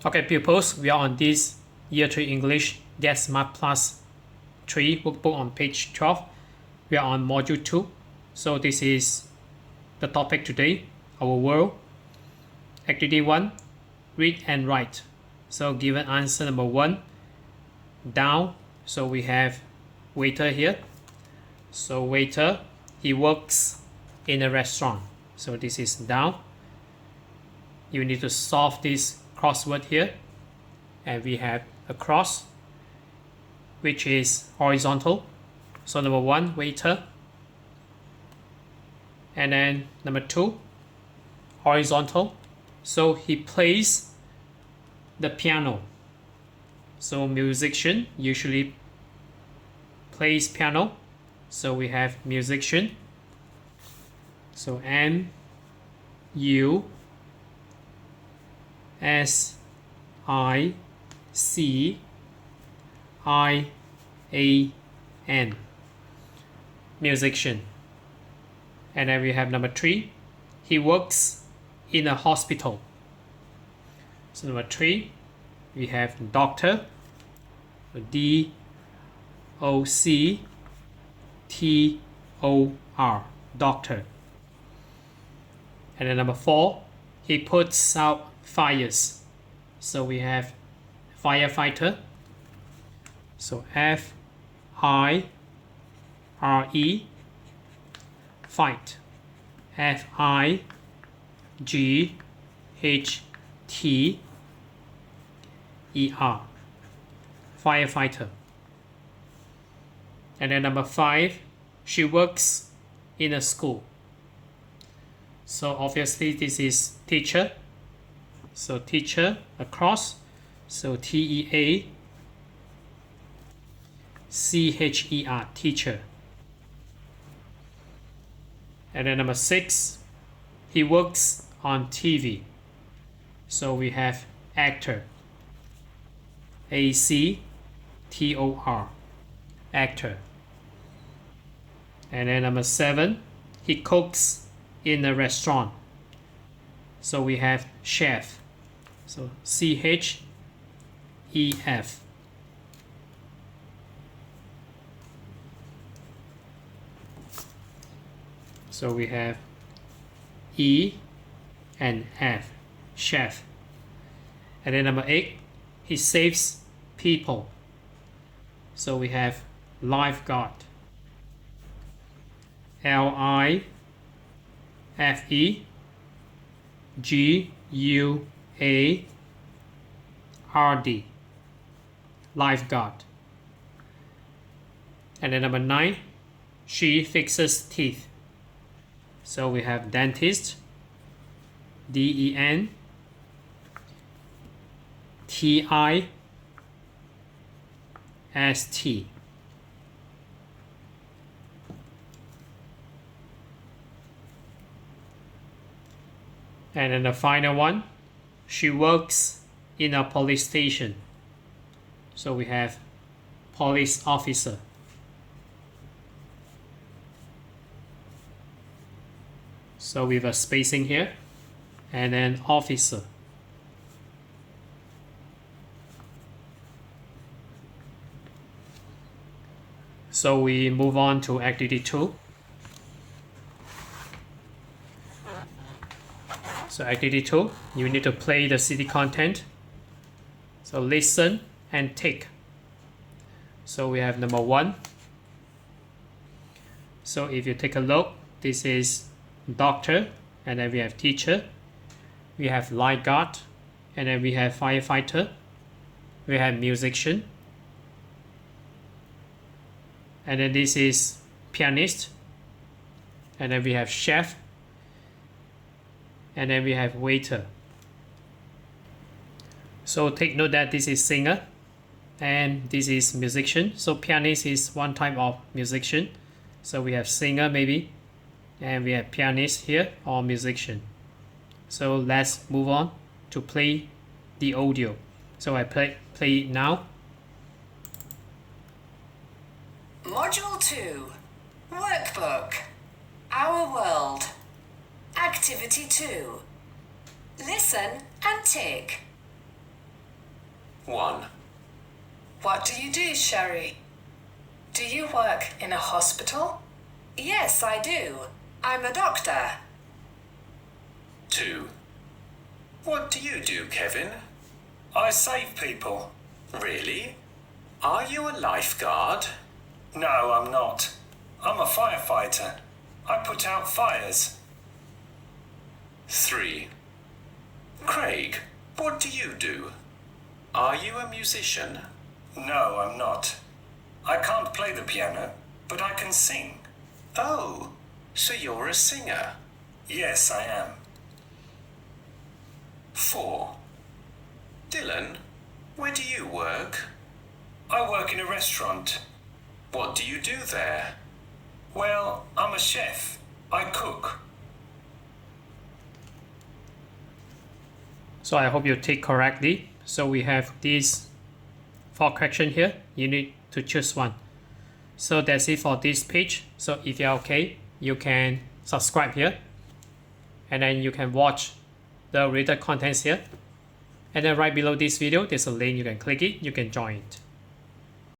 Okay, pupils, we are on this Year 3 English Get Smart Plus 3 workbook on page 12. We are on module 2. So this is the topic today, our world. Activity 1, read and write. So given answer number 1, down. So we have waiter here. So waiter, he works in a restaurant. So this is down. You need to solve this crossword here, and we have a cross which is horizontal. So number 1, waiter, and then number 2, horizontal. So he plays the piano. So musician usually plays piano. So we have musician. So M-U-S-I-C-I-A-N, musician. And then we have number 3, he works in a hospital. So number 3, we have doctor, D-O-C-T-O-R, doctor. And then number 4, he puts out fires. So we have firefighter. So F-I-R-E, fight. F-I-G-H-T-E-R, firefighter. And then number 5, she works in a school. So obviously this is teacher. So teacher, across. So T-E-A-C-H-E-R, teacher. And then number 6, he works on TV. So we have actor, A-C-T-O-R, actor. And then number 7, he cooks in a restaurant. So we have chef. So C-H-E-F. So we have E and F, chef. And then number 8, he saves people. So we have lifeguard, L-I-F-E-G-U-A-R-D, lifeguard. And then number 9, she fixes teeth. So we have dentist, D-E-N-T-I-S-T. And then the final one, she works in a police station. So we have police officer. So we have a spacing here, and then officer. So we move on to activity 2. So activity 2, you need to play the city content. So listen and tick. So we have number 1. So if you take a look, this is doctor, and then we have teacher, we have lifeguard, and then we have firefighter, we have musician, and then this is pianist, and then we have chef, and then we have waiter. So take note that this is singer and this is musician. So pianist is one type of musician. So we have singer maybe, and we have pianist here or musician. So let's move on to play the audio. So I play it now. Module 2, Workbook, Our World, Activity 2. Listen and tick. 1. What do you do, Sherry? Do you work in a hospital? Yes, I do. I'm a doctor. 2. What do you do, Kevin? I save people. Really? Are you a lifeguard? No, I'm not. I'm a firefighter. I put out fires. 3. Craig, what do you do? Are you a musician? No, I'm not. I can't play the piano, but I can sing. Oh, so you're a singer. Yes, I am. 4. Dylan, where do you work? I work in a restaurant. What do you do there? Well, I'm a chef. I cook. So I hope you take correctly. So we have these 4 questions here. You need to choose one. So that's it for this page. So if you're okay, you can subscribe here. And then you can watch the related contents here. And then right below this video, there's a link. You can click it. You can join it.